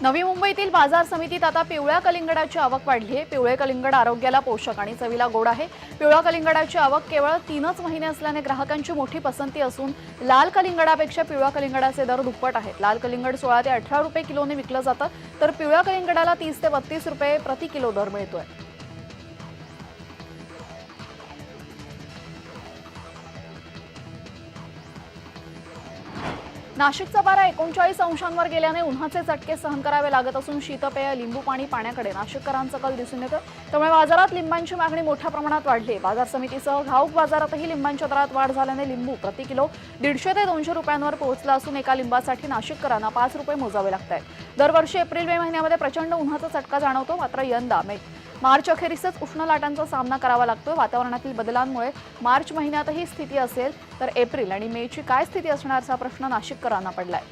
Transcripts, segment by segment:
नवी मुंबईतील बाजार समितीत आता पिवळ्या कलिंगडाची आवक वाढली आहे। पिवळे कलिंगड आरोग्याला पोषक आणि चवीला गोड आहे। पिवळ्या कलिंगडाची आवक केवळ 3च महिने असल्याने ग्राहकांची मोठी पसंती असून लाल कलिंगडापेक्षा पिवळ्या कलिंगडाचे दर दुप्पट आहेत। लाल कलिंगड 16 ते 18 रुपये किलोने विकलं जातं, तर पिवळ्या कलिंगडाला 30 ते 32 रुपये प्रति किलो दर मिळतोय। नाशिकचा पारा 39 अंशांवर गेल्याने उन्हाचे चटके सहन करावे लागत असून शीतपेय, लिंबू पाणी पाण्याकडे नाशिककरांचा कल दिसून येतो। त्यामुळे बाजारात लिंबांची मागणी मोठ्या प्रमाणात वाढली। बाजार समितीसह घाऊक बाजारातही लिंबांच्या दरात वाढ झाल्याने लिंबू प्रति किलो 150 ते 200 रुपयांवर पोहोचला असून एका लिंबासाठी नाशिककरांना 5 रुपये मोजावे लागतात। दरवर्षी एप्रिल-मे महिन्यामध्ये प्रचंड उन्हाचा चटका जाणवतो, मात्र यंदा मार्च अखेरीसच उष्ण लाटांचा सामना करावा लागतो। वातावरणातील बदलांमुळे मार्च महिन्यातही स्थिती असेल तर एप्रिल आणि मेची काय स्थिती असण्याचा प्रश्न नाशिककरांना पडलाय।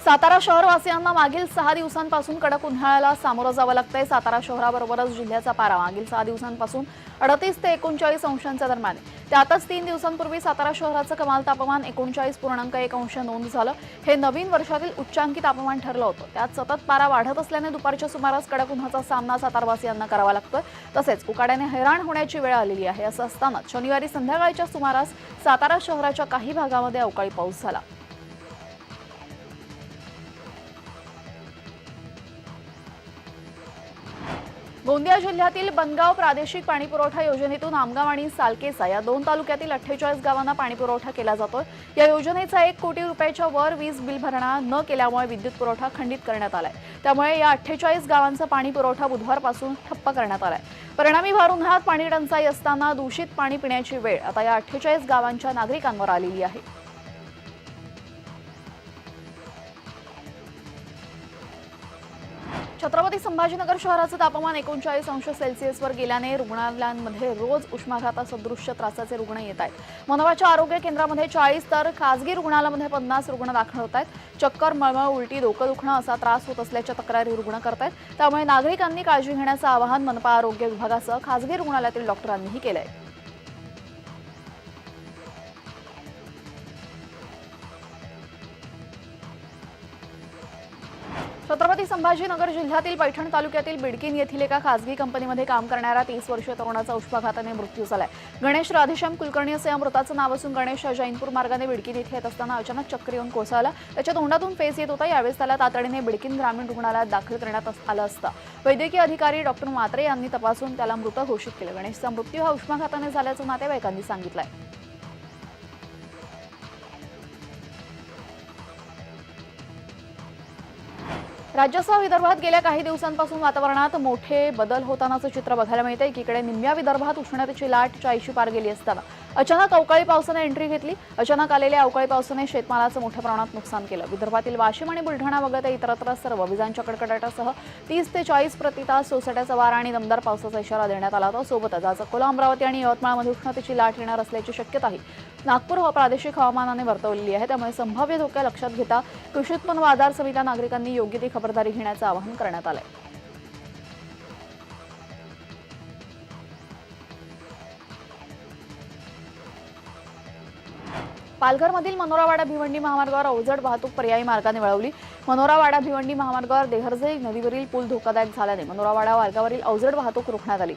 सातारा शहरवासियांना मागील 6 दिवसांपासून कडक उन्हाळ्याला सामोरं जावं लागतंय। सातारा शहराबरोबरच जिल्ह्याचा पारा मागील 6 दिवसांपासून 38 ते 39 अंशांच्या दरम्यान आहे। त्यातच 3 दिवसांपूर्वी सातारा शहराचं कमाल तापमान 39.1 अंश नोंद झालं। हे नवीन वर्षातील उच्चांकी तापमान ठरलं होतं। त्यात सतत पारा वाढत असल्याने दुपारच्या सुमारास कडक उन्हाचा सामना सातारवासियांना करावा लागतोय। तसेच उकाड्याने हैराण होण्याची वेळ आलेली आहे। असं असताना शनिवारी संध्याकाळच्या सुमारास सातारा शहराच्या काही भागामध्ये अवकाळी पाऊस झाला। गोंदिया जिल्ह्यातील बनगाव प्रादेशिक पाणीपुरवठा योजनेतून आमगाव आणि सालकेसा या 2 तालुक्यातील 48 गावांना पाणीपुरवठा केला जातोय। या योजनेचा 1 कोटी रुपयाच्या वर वीज बिल भरणा न केल्यामुळे विद्युत पुरवठा खंडित करण्यात आलाय। त्यामुळे या 48 गावांचा पाणीपुरवठा बुधवारपासून ठप्प करण्यात आलाय। परिणामी भर उन्हाळ्यात पाणी टंचाई असताना दूषित पाणी पिण्याची वेळ आता या 48 गावांच्या नागरिकांवर आलेली आहे। छत्रपती संभाजीनगर शहराचं तापमान 39 अंश सेल्सिअसवर गेल्याने रुग्णालयांमध्ये रोज उष्माघातासदृश त्रासाचे रुग्ण येत आहेत। मनोराच्या आरोग्य केंद्रामध्ये 40 तर खासगी रुग्णालयामध्ये 50 रुग्ण दाखल होत आहेत। चक्कर, मळमळ, उलटी, डोकं दुखणं असा त्रास होत असल्याच्या तक्रारी रुग्ण करतायत। त्यामुळे नागरिकांनी काळजी घेण्याचं आवाहन मनपा आरोग्य विभागासह खासगी रुग्णालयातील डॉक्टरांनीही केलंय। छत्रपती संभाजीनगर जिल्ह्यातील पैठण तालुक्यातील बिडकीन येथील एका खासगी कंपनीमध्ये काम करणाऱ्या 30 वर्षीय तरुणाचा उष्माघाताने मृत्यू झालाय। गणेश राधेश्याम कुलकर्णी असे या मृताचं नाव असून गणेश जैनपूर मार्गाने बिडकीन येथे येत असताना अचानक चक्कर येऊन कोसळला। त्याच्या तोंडातून फेस येत होता। यावेळेस त्याला तातडीने बिडकीन ग्रामीण रुग्णालयात दाखल करण्यात आलं असता वैद्यकीय अधिकारी डॉक्टर म्हात्रे यांनी तपासून त्याला मृत घोषित केलं। गणेशचा मृत्यू हा उष्माघाताने झाल्याचं नातेवाईकांनी सांगितलंय। राज्यासह विदर्भात गेल्या काही दिवसांपासून वातावरणात मोठे बदल होतानाचं चित्र बघायला मिळतं। एकीकडे निम्म्या विदर्भात उष्णतेची लाट 40 पार गेली असताना अचानक अवकाळी पावसाने एंट्री घेतली। अचानक आलेल्या अवकाळी पावसाने शेतमालाचं मोठ्या प्रमाणात नुकसान केलं। विदर्भातील वाशिम आणि बुलढाणा वगळता इतरत्र सर्व विजांच्या कडकडाटासह 30 ते 40 प्रति तास सोसाट्याचा वारा आणि दमदार पावसाचा इशारा देण्यात आला होता। सोबतच आज अकोला, अमरावती आणि यवतमाळमध्ये उष्णतेची लाट येणार असल्याची शक्यताही नागपूर प्रादेशिक हवामानाने वर्तवलेली आहे। त्यामुळे संभाव्य धोका लक्षात घेता कृषी उत्पन्न बाजार समिती नागरिकांनी योग्य ती खबरदारी घेण्याचं आवाहन करण्यात आलंय। पालघरमधील मनोरावाडा भिवंडी महामार्गावर अवजड वाहतूक पर्यायी मार्गाने वळवली। मनोरावाडा भिवंडी महामार्गावर देहरजे नदीवरील पूल धोकादायक झाल्याने मनोरावाडा मार्गावरील अवजड वाहतूक रोखण्यात आली।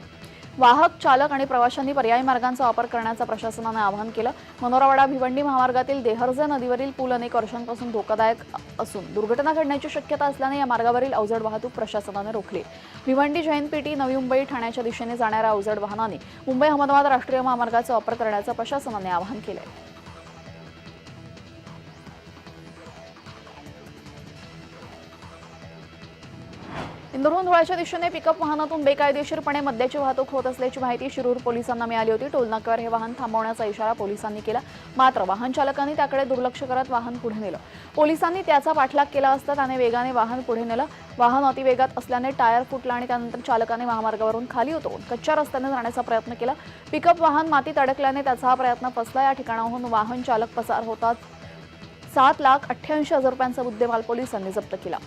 वाहक, चालक आणि प्रवाशांनी पर्यायी मार्गांचा वापर करण्याचं प्रशासनाने आवाहन केलं। मनोरावाडा भिवंडी महामार्गातील देहरजे नदीवरील पूल अनेक वर्षांपासून धोकादायक असून दुर्घटना घडण्याची शक्यता असल्याने या मार्गावरील अवजड वाहतूक प्रशासनाने रोखली। भिवंडी, जैनपेटी, नवी मुंबई, ठाण्याच्या दिशेने जाणाऱ्या अवजड वाहनांनी मुंबई अहमदाबाद राष्ट्रीय महामार्गाचा वापर करण्याचं प्रशासनाने आवाहन केलंय। इंदोरहून धुळ्याच्या दिशेने पिकअप वाहनातून बेकायदेशीरपणे मद्याची वाहतूक होत असल्याची माहिती शिरूर पोलिसांना मिळाली होती। टोलनाक्यावर हे वाहन थांबवण्याचा इशारा पोलिसांनी केला, मात्र वाहन चालकांनी त्याकडे दुर्लक्ष करत वाहन पुढे नेलं। पोलिसांनी त्याचा पाठलाग केला असता त्याने वेगाने वाहन पुढे नेलं। वाहन अतिवेगात असल्याने टायर फुटला आणि त्यानंतर चालकाने महामार्गावरून खाली उतरून कच्च्या रस्त्याने जाण्याचा प्रयत्न केला। पिकअप वाहन मातीत अडकल्याने त्याचा हा प्रयत्न फसला। या ठिकाणाहून वाहन चालक पसार होतात 7,88,000 रुपयांचा मुद्देमाल पोलिसांनी जप्त केला।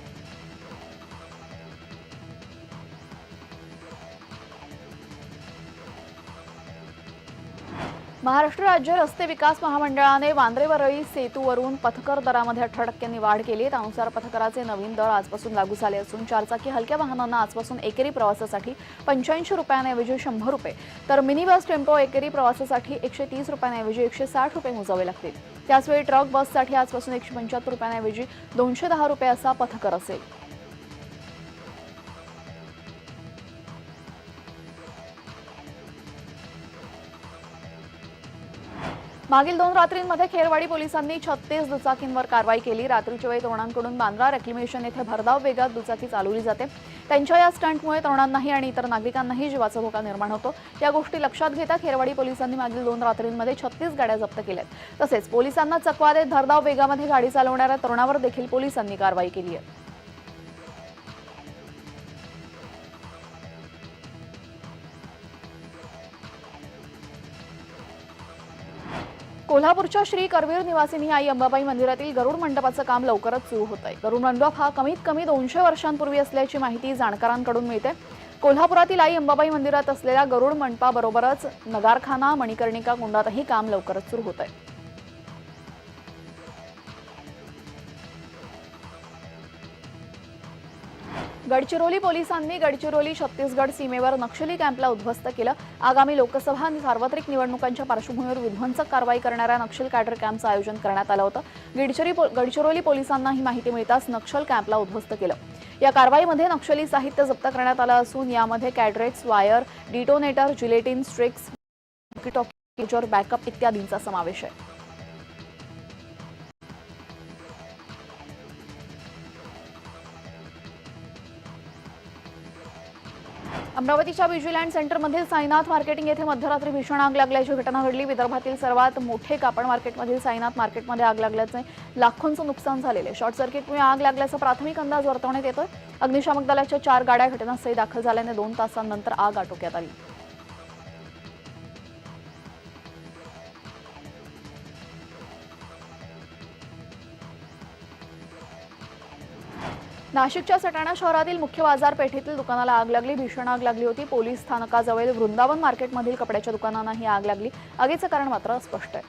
महाराष्ट्र राज्य रस्ते विकास महामंडळाने वांद्रे-वरळी सेतूवरून पथकर दरामध्ये 18% वाढ केली. त्यानुसार पथकराचे नवीन दर आजपासून लागू झाले असून चारचाकी हलक्या वाहनांना आजपासून एकेरी प्रवासासाठी 85 रुपयांऐवजी 100 रुपये, तर मिनी बस टेम्पो एकेरी प्रवासासाठी 130 रुपयांऐवजी 160 रुपये मोजावे लागतील. त्याचवेळी ट्रक बससाठी आजपासून 175 रुपयांऐवजी 210 रुपये असा पथकर असेल. मागील 2 रात्रींमध्ये खेरवाडी पोलिसांनी 36 दुचाकींवर कारवाई केली. रात्रीच्या वेळी तरुणांकडून बांद्रा रेक्लेमेशन येथे भरधाव वेगात दुचाकी चालवली जाते. त्यांच्या या स्टंटमुळे तरुणांनाही आणि इतर नागरिकांनाही जीवाचा धोका निर्माण होतो. या गोष्टी लक्षात घेता खेरवाडी पोलिसांनी मागील 2 रात्रींमध्ये 36 गाड्या जप्त केल्यात. तसेच पोलिसांना चकवा देत भरधाव वेगामध्ये गाडी चालवणाऱ्या तरुणावर देखील पोलिसांनी कारवाई केली आहे. कोल्हापूरच्या श्री करवीर निवासिनी आई अंबाबाई मंदिरातील गरुड मंडपाचं काम लवकरच सुरू होत आहे. गरुड मंडप हा कमीत कमी 200 वर्षांपूर्वी असल्याची माहिती जाणकारांकडून मिळते. कोल्हापुरातील आई अंबाबाई मंदिरात असलेल्या गरुड मंडपाबरोबरच नगारखाना, मणिकर्णिका कुंडातही काम लवकरच सुरू होत आहे. गडचिरोली पोलिसांनी गडचिरोली छत्तीसगड सीमेवर नक्षली कॅम्पला उद्ध्वस्त केलं. आगामी लोकसभा आणि सार्वत्रिक निवडणुकांच्या पार्श्वभूमीवर विध्वंसक कारवाई करणाऱ्या नक्षल कॅडर कॅम्पचं आयोजन करण्यात आलं होतं. गडचिरोली पोलिसांना ही माहिती मिळताच नक्षल कॅम्पला उद्ध्वस्त केलं. या कारवाईमध्ये नक्षली साहित्य जप्त करण्यात आलं असून यामध्ये कॅडरेट्स, wire, detonator, gelatin, sticks, walkie-talkie, backup इत्यादींचा समावेश आहे. अमरावतीच्या विजिलँड सेंटरमधील साईनाथ मार्केटिंग येथे मध्यरात्री भीषण आग लागल्याची घटना घडली. विदर्भातील सर्वात मोठे कापड मार्केटमधील साईनाथ मार्केटमध्ये आग लागल्याचे लाखोंचं नुकसान झालेले. शॉर्ट सर्किटमुळे आग लागल्याचा प्राथमिक अंदाज वर्तवण्यात येतोय. अग्निशामक दलाच्या 4 गाड्या घटनास्थळी दाखल झाल्याने 2 तासांनंतर आग आटोक्यात आली. नाशिकच्या सटाणा शहरातील मुख्य बाजारपेठेतील दुकानाला आग लागली. भीषण आग लागली होती. पोलीस स्थानकाजवळ वृंदावन मार्केटमधील कपड्याच्या दुकानांनाही आग लागली. आगीचं कारण मात्र अस्पष्ट आहे.